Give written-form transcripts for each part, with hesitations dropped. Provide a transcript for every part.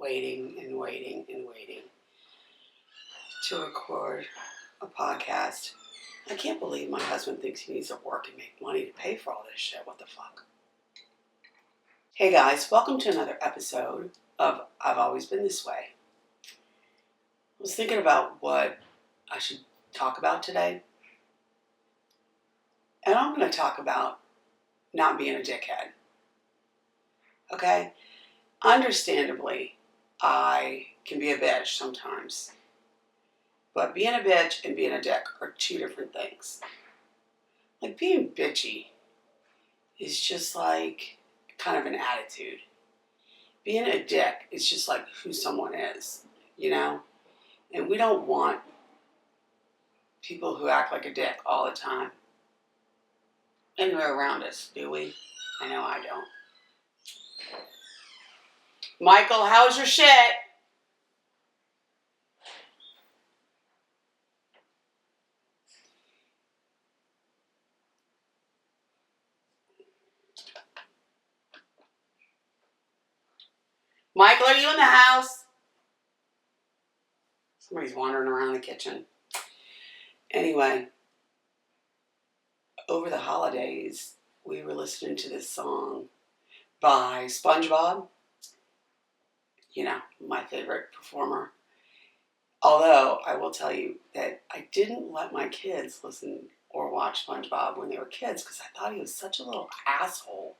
waiting and waiting and waiting to record a podcast. I can't believe my husband thinks he needs to work and make money to pay for all this shit. What the fuck? Hey guys, welcome to another episode of I've Always Been This Way. I was thinking about what I should talk about today. And I'm going to talk about not being a dickhead. Okay? Understandably, I can be a bitch sometimes. But being a bitch and being a dick are two different things. Like, being bitchy is just like kind of an attitude. Being a dick is just like who someone is, you know? And we don't want people who act like a dick all the time anywhere around us, do we? I know I don't. Michael, how's your shit? Michael, are you in the house? Somebody's wandering around the kitchen. Anyway, over the holidays, we were listening to this song by SpongeBob. You know, my favorite performer. Although, I will tell you that I didn't let my kids listen or watch SpongeBob when they were kids because I thought he was such a little asshole.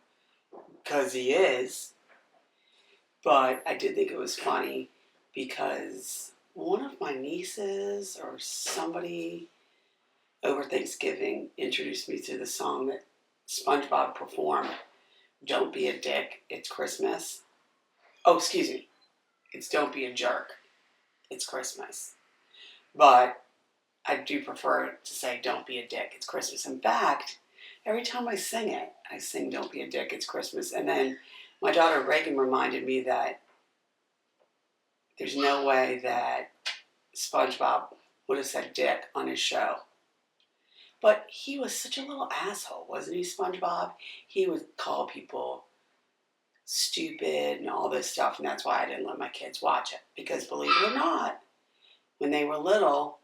Because he is. But I did think it was funny because one of my nieces or somebody over Thanksgiving introduced me to the song that SpongeBob performed. Don't be a dick, it's Christmas. Oh, excuse me. It's Don't Be a Jerk, it's Christmas. But I do prefer to say Don't Be a Dick, it's Christmas. In fact, every time I sing it, I sing Don't Be a Dick, it's Christmas. And then my daughter Reagan reminded me that there's no way that SpongeBob would have said dick on his show. But he was such a little asshole, wasn't he, SpongeBob? He would call people stupid and all this stuff, and that's why I didn't let my kids watch it. Because believe it or not, when they were little,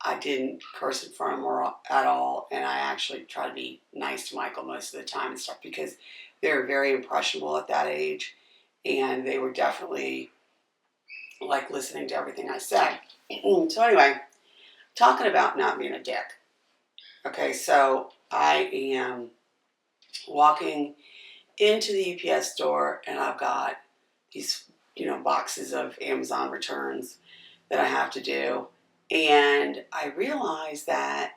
I didn't curse in front of them at all, and I actually tried to be nice to Michael most of the time and stuff because they were very impressionable at that age, and they were definitely like listening to everything I said. So anyway, talking about not being a dick. Okay, so I am walking into the UPS store and I've got these, boxes of Amazon returns that I have to do. And I realize that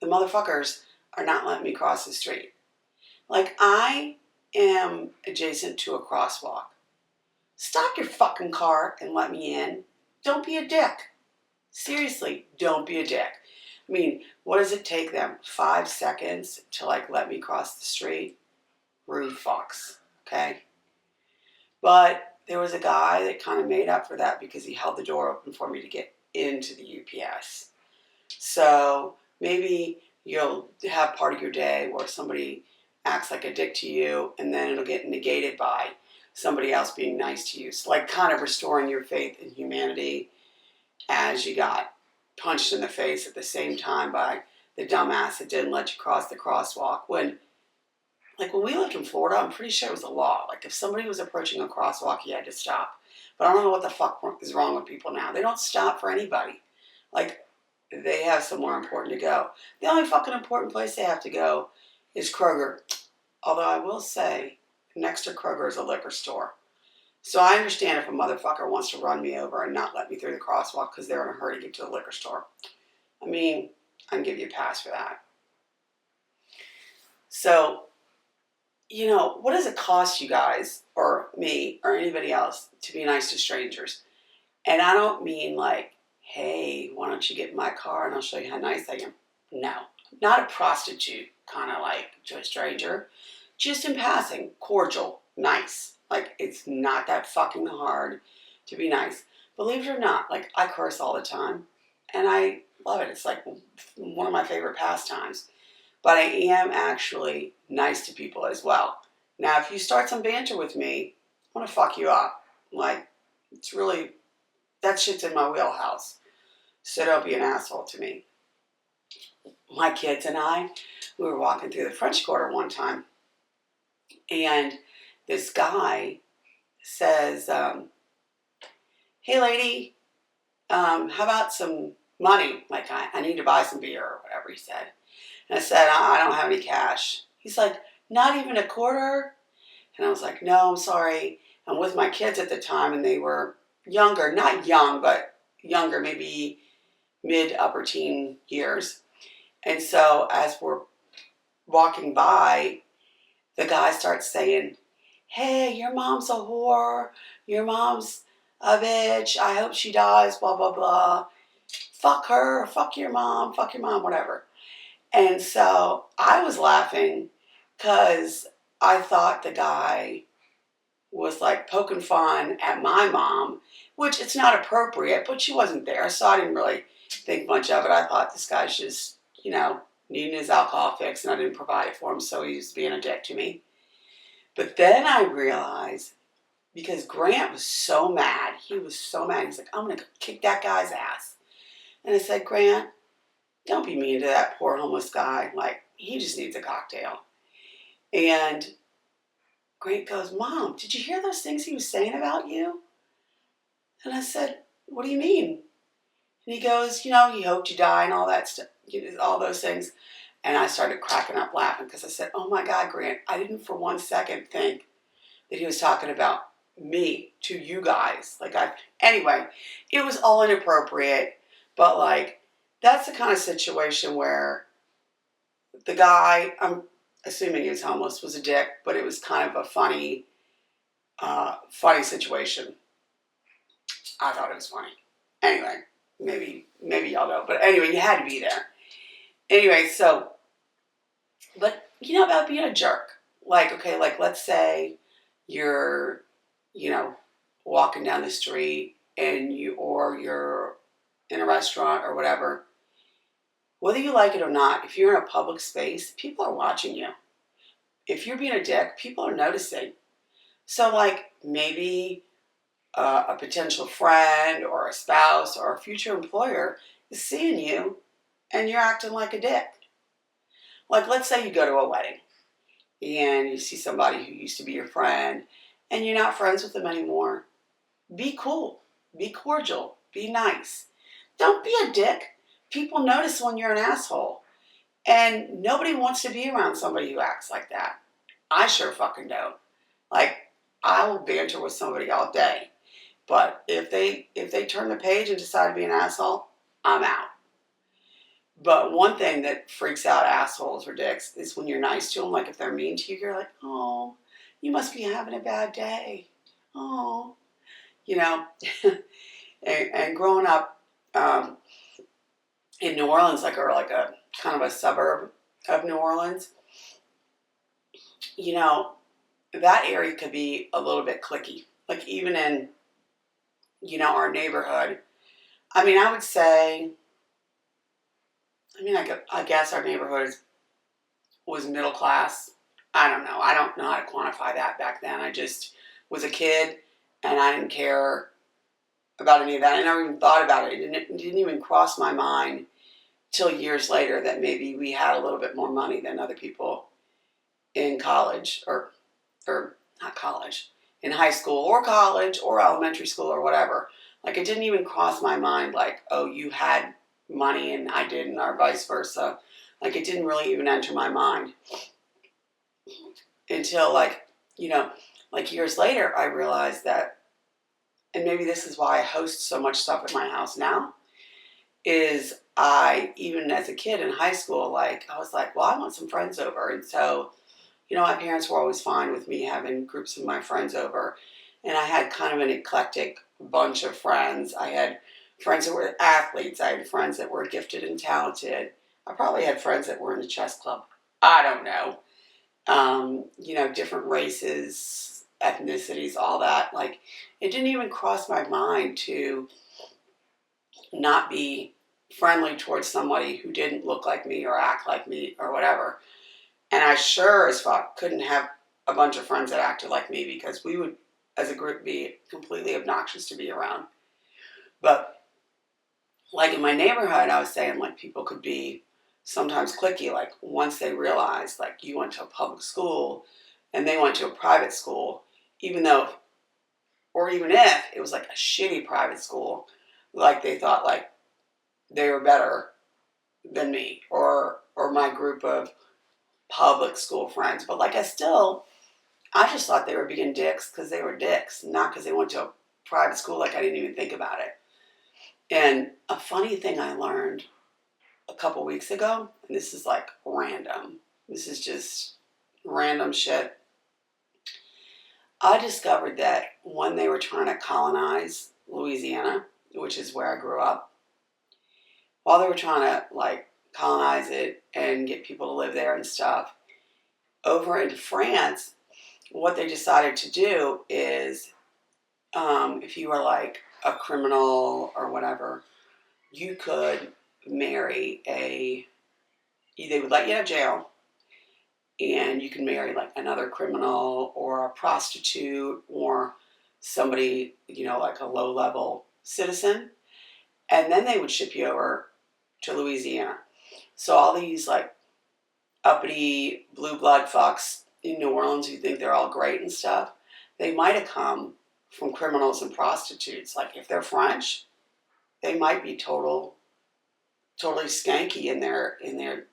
the motherfuckers are not letting me cross the street. Like, I am adjacent to a crosswalk. Stop your fucking car and let me in. Don't be a dick. Seriously, don't be a dick. I mean, what does it take them? 5 seconds to let me cross the street? Rude fucks, okay? But there was a guy that kind of made up for that because he held the door open for me to get into the UPS. So maybe you'll have part of your day where somebody acts like a dick to you and then it'll get negated by somebody else being nice to you. So kind of restoring your faith in humanity as you got punched in the face at the same time by the dumbass that didn't let you cross the crosswalk. When we lived in Florida, I'm pretty sure it was a law. If somebody was approaching a crosswalk, you had to stop. But I don't know what the fuck is wrong with people now. They don't stop for anybody. They have somewhere important to go. The only fucking important place they have to go is Kroger. Although I will say, next to Kroger is a liquor store. So I understand if a motherfucker wants to run me over and not let me through the crosswalk because they're in a hurry to get to the liquor store. I mean, I can give you a pass for that. So, what does it cost you guys, or me, or anybody else, to be nice to strangers? And I don't mean hey, why don't you get in my car and I'll show you how nice I am. No, not a prostitute, kind of to a stranger. Just in passing, cordial, nice. It's not that fucking hard to be nice. Believe it or not, I curse all the time. And I love it. It's one of my favorite pastimes. But I am actually nice to people as well. Now, if you start some banter with me, want to fuck you up. Like, it's really, that shit's in my wheelhouse. So don't be an asshole to me. My kids and I, we were walking through the French Quarter one time, and this guy says, hey lady, how about some money? Like, I need to buy some beer or whatever he said. And I said, I don't have any cash. He's like, not even a quarter? And I was like, no, I'm sorry. I'm with my kids at the time, and they were younger, not young, but younger, maybe mid upper teen years. And so as we're walking by, the guy starts saying, hey, your mom's a whore. Your mom's a bitch. I hope she dies, blah, blah, blah. Fuck her, fuck your mom, whatever. And so I was laughing because I thought the guy was like poking fun at my mom, which it's not appropriate, but she wasn't there, so I didn't really think much of it. I thought this guy's just, needing his alcohol fix, and I didn't provide it for him, so he was being a dick to me. But then I realized, because Grant was so mad, he's like, I'm going to kick that guy's ass. And I said, Grant, don't be mean to that poor homeless guy. Like, he just needs a cocktail. And Grant goes, Mom, did you hear those things he was saying about you? And I said, what do you mean? And he goes, he hoped you die and all that stuff, all those things. And I started cracking up laughing because I said, oh my God, Grant, I didn't for one second think that he was talking about me to you guys. Anyway, it was all inappropriate, but that's the kind of situation where the guy, I'm assuming he was homeless, was a dick, but it was kind of a funny situation. I thought it was funny. Anyway, maybe y'all don't, but anyway, you had to be there. Anyway, so, but about being a jerk. Let's say you're, walking down the street and you're in a restaurant or whatever. Whether you like it or not, if you're in a public space, people are watching you. If you're being a dick, people are noticing. So, maybe a potential friend or a spouse or a future employer is seeing you and you're acting like a dick. Let's say you go to a wedding and you see somebody who used to be your friend and you're not friends with them anymore. Be cool. Be cordial. Be nice. Don't be a dick. People notice when you're an asshole. And nobody wants to be around somebody who acts like that. I sure fucking don't. I will banter with somebody all day. But if they turn the page and decide to be an asshole, I'm out. But one thing that freaks out assholes or dicks is when you're nice to them. If they're mean to you, you're like, oh, you must be having a bad day. Oh, and growing up in New Orleans, or a kind of a suburb of New Orleans, that area could be a little bit cliquey. Even in, our neighborhood. I would say, I guess our neighborhood was middle class. I don't know. I don't know how to quantify that back then. I just was a kid and I didn't care about any of that. I never even thought about it. It didn't even cross my mind till years later that maybe we had a little bit more money than other people in college or not college, in high school or college or elementary school or whatever. It didn't even cross my mind oh, you had money and I didn't, or vice versa. It didn't really even enter my mind until years later I realized that, and maybe this is why I host so much stuff at my house now, is I, even as a kid in high school, I was like, well, I want some friends over. And so, my parents were always fine with me having groups of my friends over. And I had kind of an eclectic bunch of friends. I had friends that were athletes. I had friends that were gifted and talented. I probably had friends that were in the chess club. I don't know. Different races, ethnicities, all that. It didn't even cross my mind to not be friendly towards somebody who didn't look like me or act like me or whatever. And I sure as fuck couldn't have a bunch of friends that acted like me, because we would as a group be completely obnoxious to be around. But like in my neighborhood, I was saying like people could be sometimes cliquey. Like once they realized like you went to a public school and they went to a private school, even though, or even if it was like a shitty private school, like they thought like they were better than me or my group of public school friends. But like I just thought they were being dicks because they were dicks, not because they went to a private school. Like I didn't even think about it. And a funny thing I learned a couple weeks ago, and this is like random. This is just random shit. I discovered that when they were trying to colonize Louisiana, which is where I grew up, while they were trying to like colonize it and get people to live there and stuff, over in France, what they decided to do is if you were like a criminal or whatever, you could marry they would let you out of jail and you can marry like another criminal or a prostitute or somebody, like a low level citizen. And then they would ship you over to Louisiana. So all these like uppity blue blood fucks in New Orleans who think they're all great and stuff, they might have come from criminals and prostitutes. Like if they're French, they might be totally skanky in their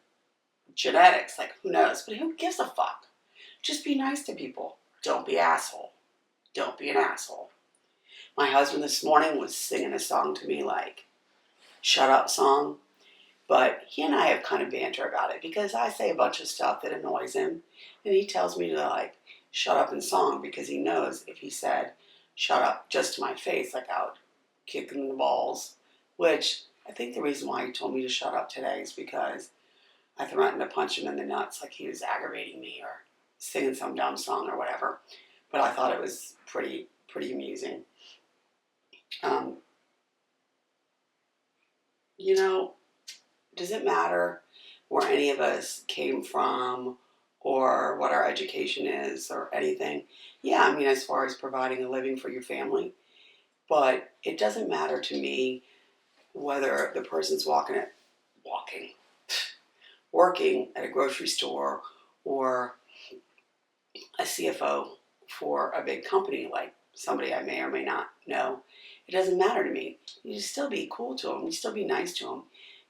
genetics. Like who knows? But who gives a fuck? Just be nice to people. Don't be asshole. Don't be an asshole. My husband this morning was singing a song to me like shut up song. But he and I have kind of banter about it because I say a bunch of stuff that annoys him. And he tells me to like shut up in song because he knows if he said shut up just to my face, like I would kick him in the balls. Which I think the reason why he told me to shut up today is because I threatened to punch him in the nuts like he was aggravating me or singing some dumb song or whatever. But I thought it was pretty amusing. Does it matter where any of us came from or what our education is or anything? Yeah, I mean, as far as providing a living for your family. But it doesn't matter to me whether the person's working at a grocery store or a CFO for a big company like somebody I may or may not know. It doesn't matter to me. You still be cool to them. You still be nice to them.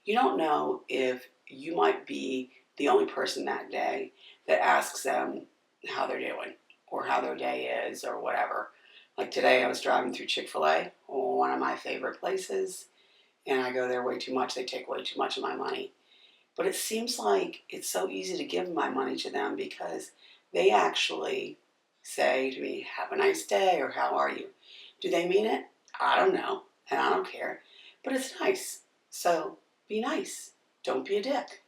You don't know if you might be the only person that day that asks them how they're doing or how their day is or whatever. Like today I was driving through Chick-fil-A, one of my favorite places, and I go there way too much. They take way too much of my money. But it seems like it's so easy to give my money to them because they actually say to me, have a nice day, or how are you? Do they mean it? I don't know, and I don't care. But it's nice. So be nice. Don't be a dick.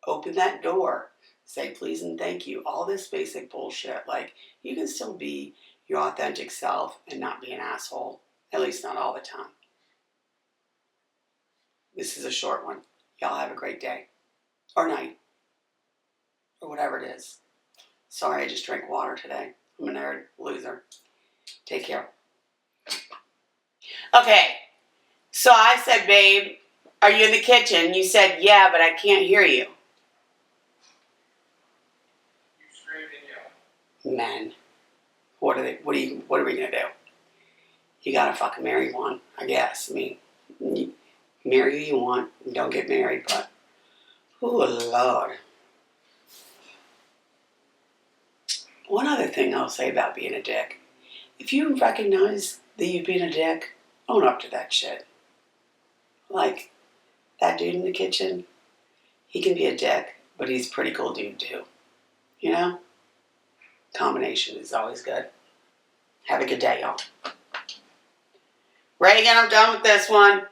Open that door. Say please and thank you. All this basic bullshit. Like, you can still be your authentic self and not be an asshole. At least not all the time. This is a short one. Y'all have a great day. Or night. Or whatever it is. Sorry, I just drank water today. I'm a nerd. Loser. Take care. Okay. So I said, babe, are you in the kitchen? You said, yeah, but I can't hear you. You screamed and yelled. Men. What are we gonna do? You gotta fucking marry one, I guess. I mean, marry who you want. Don't get married, but oh Lord. One other thing I'll say about being a dick. If you recognize that you've been a dick, own up to that shit. Like, that dude in the kitchen, he can be a dick, but he's a pretty cool dude too. You know? Combination is always good. Have a good day, y'all. Reagan, I'm done with this one.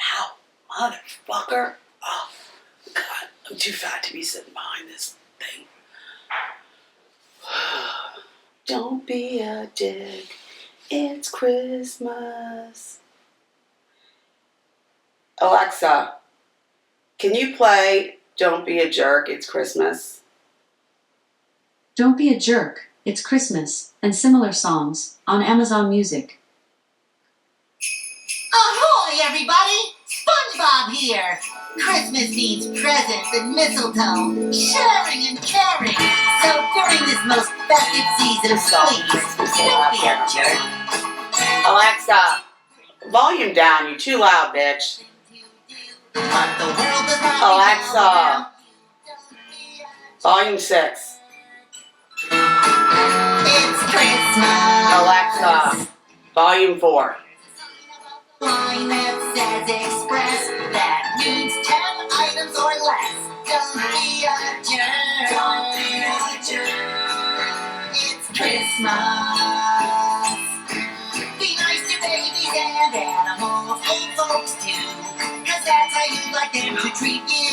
Ow, motherfucker. Oh, God, I'm too fat to be sitting behind this thing. Don't be a dick. It's Christmas. Alexa, Can you play Don't Be a Jerk, It's Christmas? Don't Be a Jerk, It's Christmas, and similar songs on Amazon Music. Ahoy, everybody! SpongeBob here! Christmas means presents and mistletoe, sharing and caring. So during this most festive season, please, don't be a jerk. Alexa, volume down. You're too loud, bitch. But the world does not Alexa, volume 6. It's Christmas. Alexa, volume 4. Line that says express, that means 10 items or less. Don't be a jerk. Don't be a jerk. It's Christmas. Be nice to babies and animals, old folks too, 'cause that's how you like them to treat you.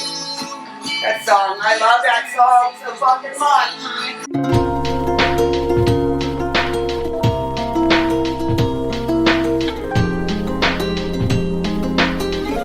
That song, I love that song so fucking much.